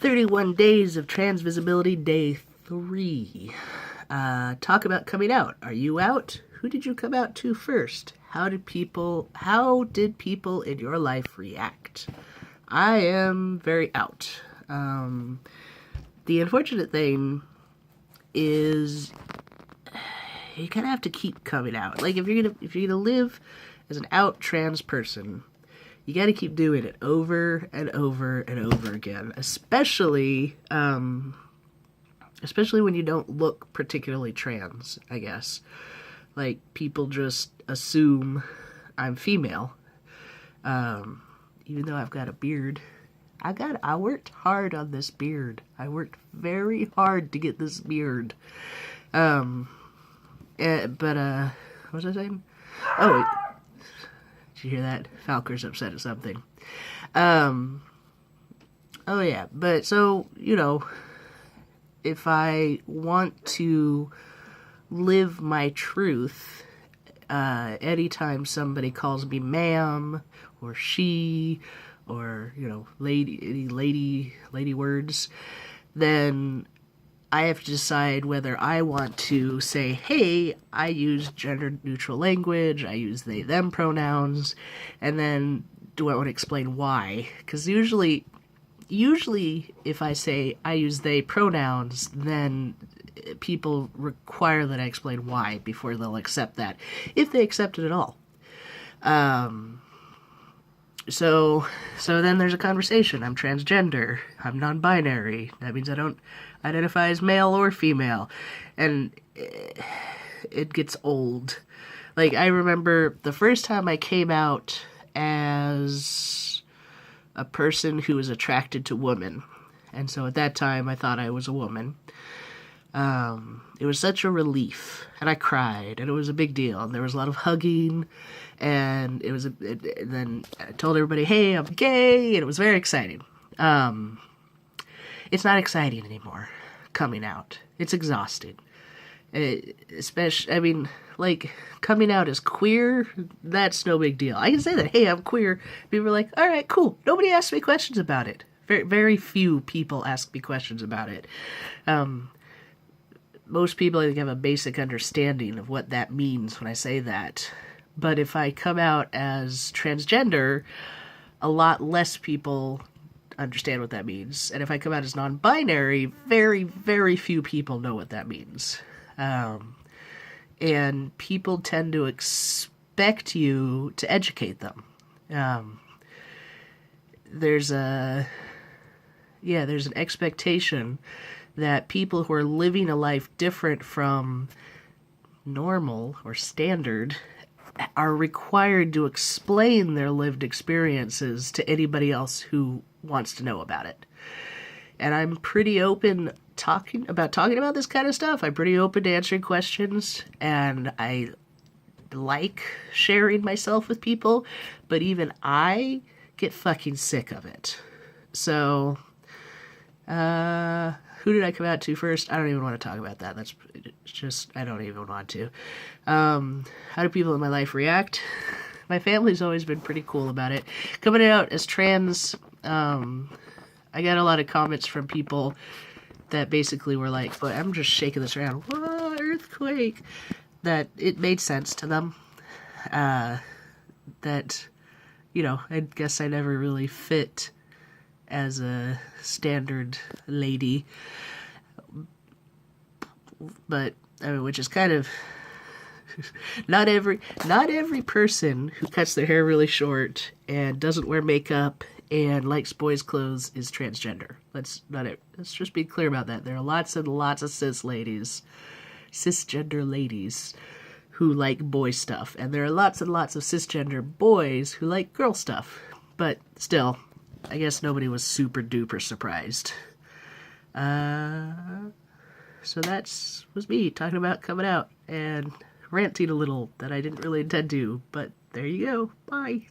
31 days of trans visibility, day 3. Talk about coming out. Are you out? Who did you come out to first? How did people in your life react? I am very out. The unfortunate thing is you kind of have to keep coming out. Like if you're gonna live as an out trans person, you got to keep doing it over and over and over again, especially when you don't look particularly trans, I guess. Like, people just assume I'm female, even though I've got a beard. I worked hard on this beard. I worked very hard to get this beard. What was I saying? Oh, did you hear that? Falker's upset at something. Oh yeah, but so, if I want to live my truth, anytime somebody calls me ma'am or she or, lady words, then I have to decide whether I want to say, hey, I use gender-neutral language, I use they-them pronouns, and then do I want to explain why? Because usually if I say I use they pronouns, then people require that I explain why before they'll accept that, if they accept it at all. So then there's a conversation. I'm transgender. I'm non-binary. That means I don't identify as male or female. And it gets old. Like, I remember the first time I came out as a person who was attracted to women. And so at that time, I thought I was a woman. It was such a relief, and I cried, and it was a big deal, and there was a lot of hugging, and then I told everybody, hey, I'm gay, and it was very exciting. It's not exciting anymore, coming out. It's exhausting. Coming out as queer, that's no big deal. I can say that, hey, I'm queer. People are like, all right, cool. Nobody asks me questions about it. Very, very few people ask me questions about it. Most people, I think, have a basic understanding of what that means when I say that. But if I come out as transgender, a lot less people understand what that means. And if I come out as non-binary, very, very few people know what that means. And people tend to expect you to educate them. There's an expectation that people who are living a life different from normal or standard are required to explain their lived experiences to anybody else who wants to know about it. And I'm pretty open talking about this kind of stuff. I'm pretty open to answering questions, and I like sharing myself with people, but even I get fucking sick of it. So, who did I come out to first? I don't even want to talk about that. That's just, I don't even want to. How do people in my life react? My family's always been pretty cool about it. Coming out as trans, I got a lot of comments from people that basically were like, but I'm just shaking this around. Whoa, earthquake. That it made sense to them. That, I guess I never really fit as a standard lady, but which is kind of not every person who cuts their hair really short and doesn't wear makeup and likes boys' clothes is transgender. Let's just be clear about that. There are lots and lots of cisgender ladies who like boy stuff, and there are lots and lots of cisgender boys who like girl stuff. But still, I guess nobody was super duper surprised. So was me talking about coming out and ranting a little that I didn't really intend to, but there you go. Bye.